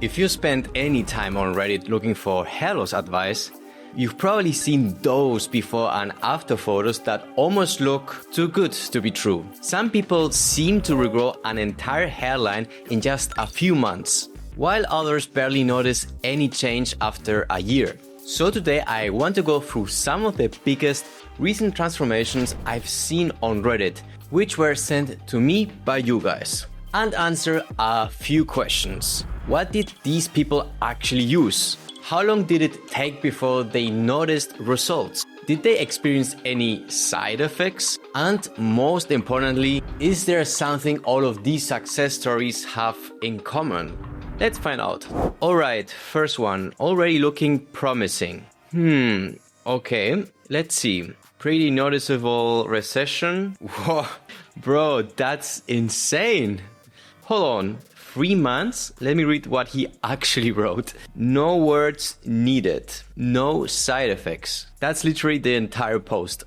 If you spend any time on Reddit looking for hair loss advice, you've probably seen those before and after photos that almost look too good to be true. Some people seem to regrow an entire hairline in just a few months, while others barely notice any change after a year. So today I want to go through some of the biggest recent transformations I've seen on Reddit, which were sent to me by you guys, and answer a few questions. What did these people actually use? How long did it take before they noticed results? Did they experience any side effects? And most importantly, is there something all of these success stories have in common? Let's find out. Alright, first one, already looking promising. Okay, let's see. Pretty noticeable recession. Whoa, bro, that's insane. Hold on, 3 months? Let me read what he actually wrote. No words needed. No side effects. That's literally the entire post.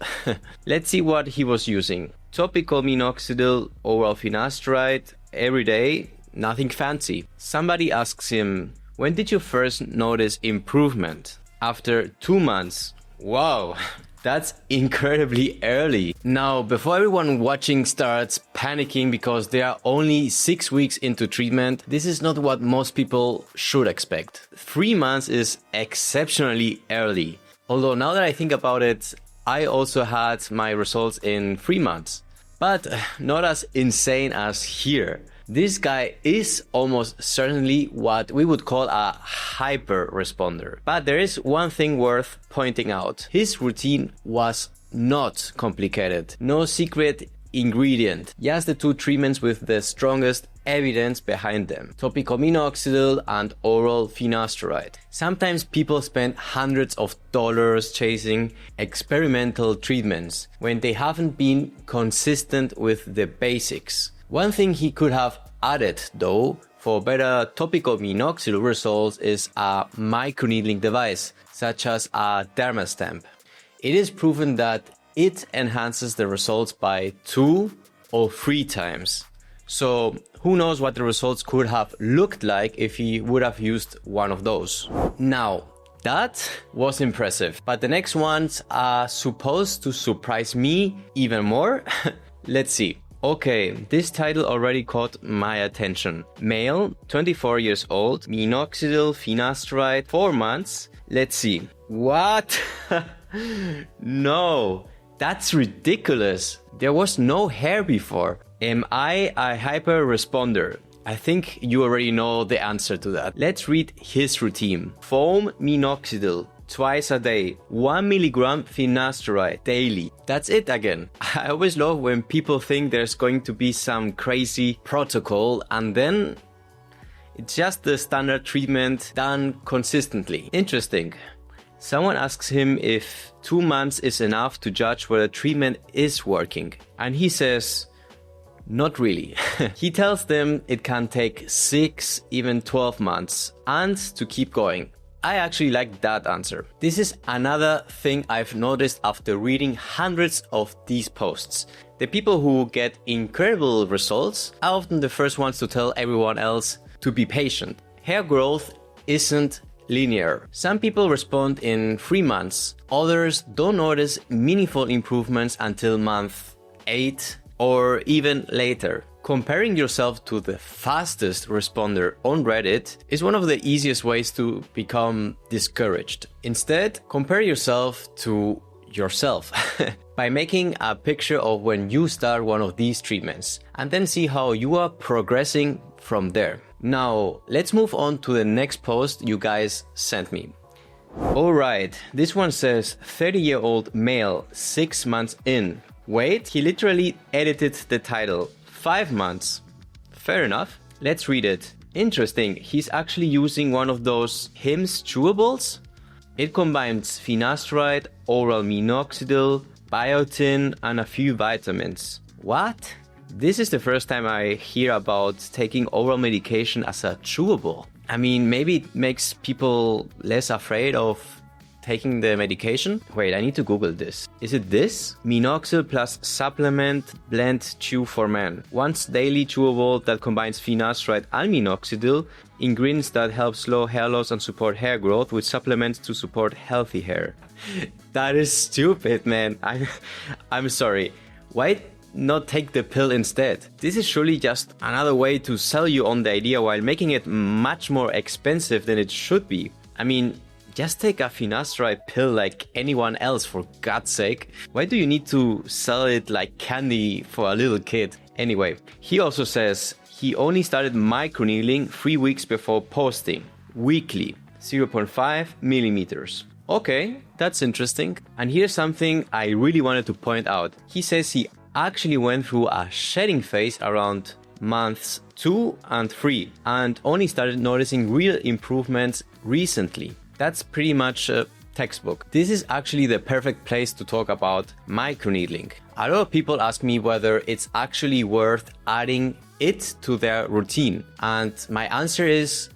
Let's see what he was using. Topical minoxidil, oral finasteride, every day, nothing fancy. Somebody asks him, when did you first notice improvement? After 2 months. Wow. That's incredibly early. Now, before everyone watching starts panicking because they are only 6 weeks into treatment, this is not what most people should expect. 3 months is exceptionally early. Although now that I think about it, I also had my results in 3 months. But not as insane as here. This guy is almost certainly what we would call a hyper responder. But there is one thing worth pointing out. His routine was not complicated. No secret ingredient. Just the 2 treatments with the strongest evidence behind them. Topical minoxidil and oral finasteride. Sometimes people spend hundreds of dollars chasing experimental treatments when they haven't been consistent with the basics. One thing he could have added, though, for better topical minoxidil results is a microneedling device, such as a Derma stamp. It is proven that it enhances the results by 2 or 3 times. So who knows what the results could have looked like if he would have used one of those. Now, that was impressive, but the next ones are supposed to surprise me even more. Let's see. Okay, this title already caught my attention. Male, 24 years old, minoxidil, finasteride, 4 months. Let's see. What? No, that's ridiculous. There was no hair before. Am I a hyper responder? I think you already know the answer to that. Let's read his routine. Foam minoxidil. Twice a day, 1 milligram finasteride daily. That's it again. I always love when people think there's going to be some crazy protocol and then it's just the standard treatment done consistently. Interesting. Someone asks him if 2 months is enough to judge whether treatment is working. And he says, not really. He tells them it can take 6, even 12 months and to keep going. I actually like that answer. This is another thing I've noticed after reading hundreds of these posts. The people who get incredible results are often the first ones to tell everyone else to be patient. Hair growth isn't linear. Some people respond in 3 months. Others don't notice meaningful improvements until month 8 or even later. Comparing yourself to the fastest responder on Reddit is one of the easiest ways to become discouraged. Instead, compare yourself to yourself by making a picture of when you start one of these treatments and then see how you are progressing from there. Now, let's move on to the next post you guys sent me. Alright, this one says 30-year-old male, 6 months in. Wait, he literally edited the title. 5 months. Fair enough. Let's read it. Interesting. He's actually using one of those Hims chewables. It combines finasteride, oral minoxidil, biotin, and a few vitamins. What? This is the first time I hear about taking oral medication as a chewable. I mean, maybe it makes people less afraid of taking the medication. Wait, I need to Google this. Is it this? Minoxidil plus supplement blend chew for men. Once daily chewable that combines finasteride and minoxidil, ingredients that help slow hair loss and support hair growth with supplements to support healthy hair. That is stupid, man. I'm sorry. Why not take the pill instead? This is surely just another way to sell you on the idea while making it much more expensive than it should be. I mean, just take a finasteride pill like anyone else, for God's sake. Why do you need to sell it like candy for a little kid? Anyway, he also says he only started microneedling 3 weeks before posting, weekly, 0.5 millimeters. Okay, that's interesting. And here's something I really wanted to point out. He says he actually went through a shedding phase around months 2 and 3 and only started noticing real improvements recently. That's pretty much a textbook. This is actually the perfect place to talk about microneedling. A lot of people ask me whether it's actually worth adding it to their routine, and my answer is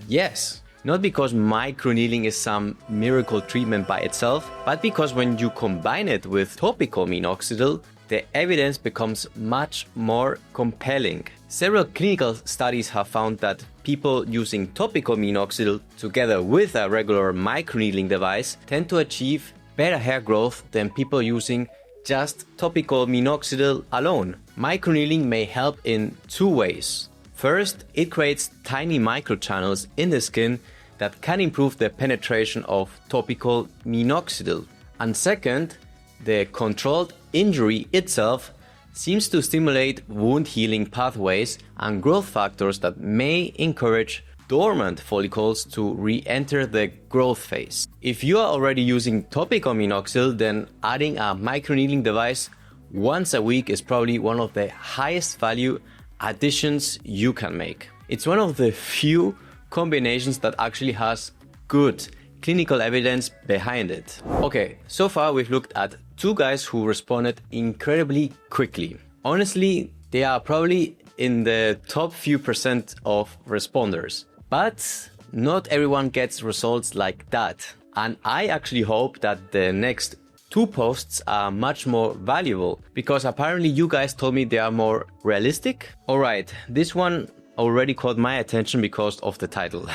yes. Not because microneedling is some miracle treatment by itself, but because when you combine it with topical minoxidil, the evidence becomes much more compelling. Several clinical studies have found that people using topical minoxidil together with a regular microneedling device tend to achieve better hair growth than people using just topical minoxidil alone. Microneedling may help in 2 ways. First, it creates tiny microchannels in the skin that can improve the penetration of topical minoxidil. And second, the controlled injury itself seems to stimulate wound healing pathways and growth factors that may encourage dormant follicles to re-enter the growth phase. If you are already using topical minoxidil, then adding a microneedling device once a week is probably one of the highest value additions you can make. It's one of the few combinations that actually has good clinical evidence behind it. Okay, so far we've looked at 2 guys who responded incredibly quickly. Honestly, they are probably in the top few % of responders. But not everyone gets results like that. And I actually hope that the next 2 posts are much more valuable, because apparently you guys told me they are more realistic. Alright, this one already caught my attention because of the title.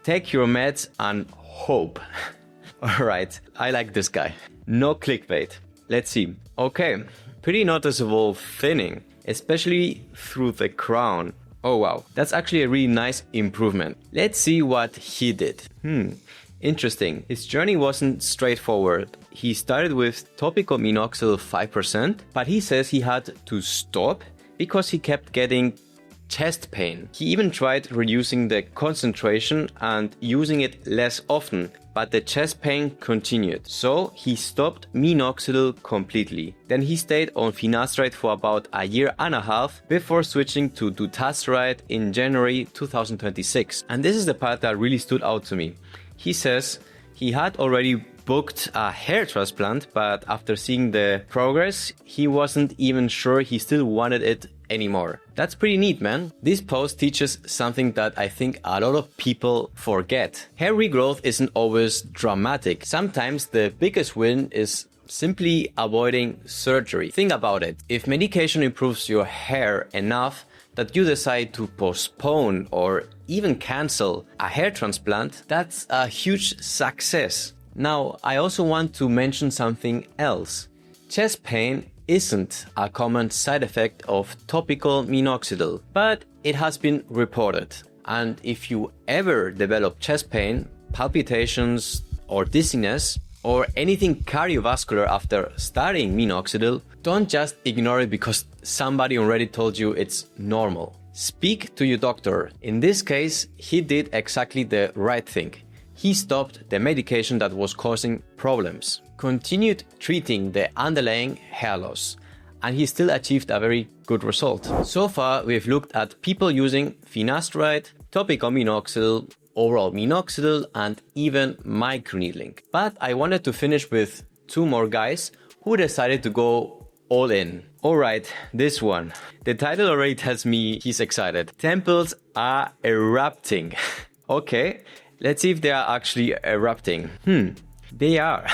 Take your meds and hope. Alright, I like this guy. No clickbait. Let's see. Okay, pretty noticeable thinning, especially through the crown. Oh wow, that's actually a really nice improvement. Let's see what he did. Interesting. His journey wasn't straightforward. He started with topical minoxidil 5%, but he says he had to stop because he kept getting chest pain. He even tried reducing the concentration and using it less often, but the chest pain continued. So he stopped minoxidil completely. Then he stayed on finasteride for about a year and a half before switching to dutasteride in January 2026. And this is the part that really stood out to me. He says he had already booked a hair transplant, but after seeing the progress, he wasn't even sure he still wanted it anymore. That's pretty neat, man. This post teaches something that I think a lot of people forget. Hair regrowth isn't always dramatic. Sometimes the biggest win is simply avoiding surgery. Think about it. If medication improves your hair enough that you decide to postpone or even cancel a hair transplant, that's a huge success. Now, I also want to mention something else. Chest pain isn't a common side effect of topical minoxidil, but it has been reported. And if you ever develop chest pain, palpitations, or dizziness, or anything cardiovascular after starting minoxidil, don't just ignore it because somebody already told you it's normal. Speak to your doctor. In this case, he did exactly the right thing. He stopped the medication that was causing problems, continued treating the underlying hair loss, and he still achieved a very good result. So far, we've looked at people using finasteride, topical minoxidil, oral minoxidil, and even microneedling. But I wanted to finish with 2 more guys who decided to go all in. Alright, this one. The title already tells me he's excited. Temples are erupting. Okay. Let's see if they are actually erupting. They are.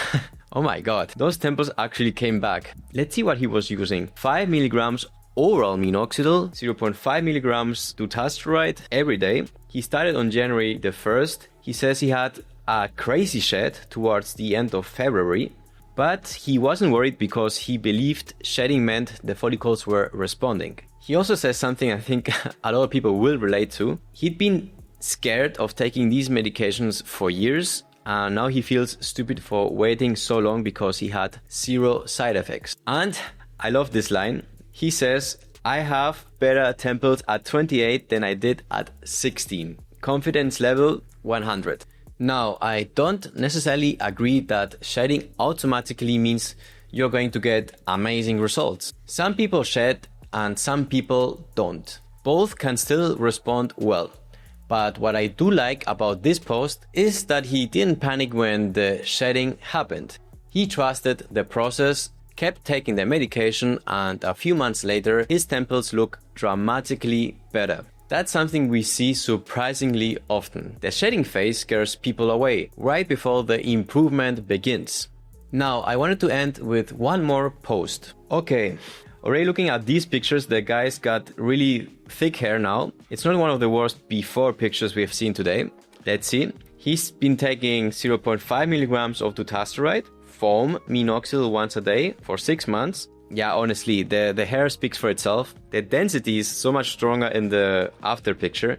Oh my god, those temples actually came back. Let's see what he was using. 5 milligrams oral minoxidil, 0.5 milligrams dutasteride every day. He started on January the 1st. He says he had a crazy shed towards the end of February, but he wasn't worried because he believed shedding meant the follicles were responding. He also says something I think a lot of people will relate to. He'd been scared of taking these medications for years, and now he feels stupid for waiting so long because he had 0 side effects. And I love this line. He says, I have better temples at 28 than I did at 16. Confidence level 100. Now, I don't necessarily agree that shedding automatically means you're going to get amazing results. Some people shed and some people don't. Both can still respond well. But what I do like about this post is that he didn't panic when the shedding happened. He trusted the process, kept taking the medication, and a few months later, his temples look dramatically better. That's something we see surprisingly often. The shedding phase scares people away right before the improvement begins. Now, I wanted to end with one more post. Okay. Already looking at these pictures, the guy's got really thick hair now. It's not one of the worst before pictures we have seen today. Let's see. He's been taking 0.5 milligrams of dutasteride, foam, minoxidil once a day for 6 months. Yeah, honestly, the hair speaks for itself. The density is so much stronger in the after picture.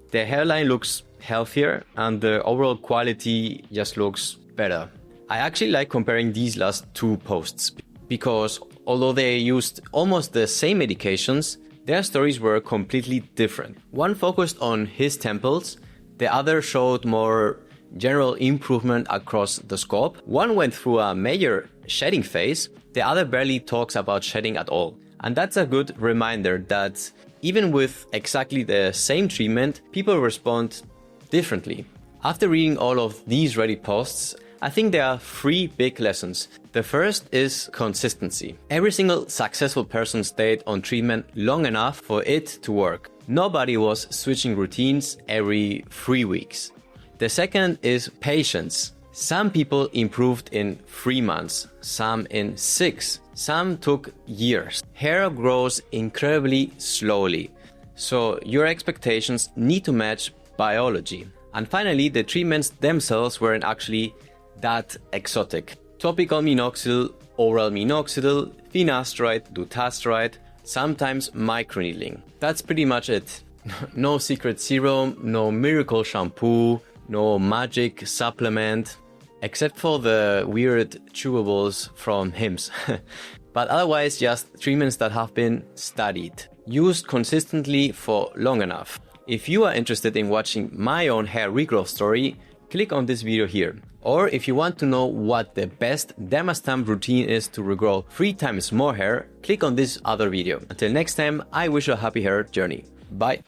The hairline looks healthier and the overall quality just looks better. I actually like comparing these last 2 posts because although they used almost the same medications, their stories were completely different. One focused on his temples, the other showed more general improvement across the scope. One went through a major shedding phase, the other barely talks about shedding at all. And that's a good reminder that even with exactly the same treatment, people respond differently. After reading all of these Reddit posts, I think there are 3 big lessons. The first is consistency. Every single successful person stayed on treatment long enough for it to work. Nobody was switching routines every 3 weeks. The second is patience. Some people improved in 3 months, some in 6, some took years. Hair grows incredibly slowly, so your expectations need to match biology. And finally, the treatments themselves weren't actually that exotic. Topical minoxidil, oral minoxidil, finasteride, dutasteride, sometimes microneedling. That's pretty much it. No secret serum, no miracle shampoo, no magic supplement, except for the weird chewables from Hims. But otherwise, just treatments that have been studied, used consistently for long enough. If you are interested in watching my own hair regrowth story, click on this video here. Or if you want to know what the best Derma Stamp routine is to regrow 3 times more hair, click on this other video. Until next time, I wish you a happy hair journey. Bye.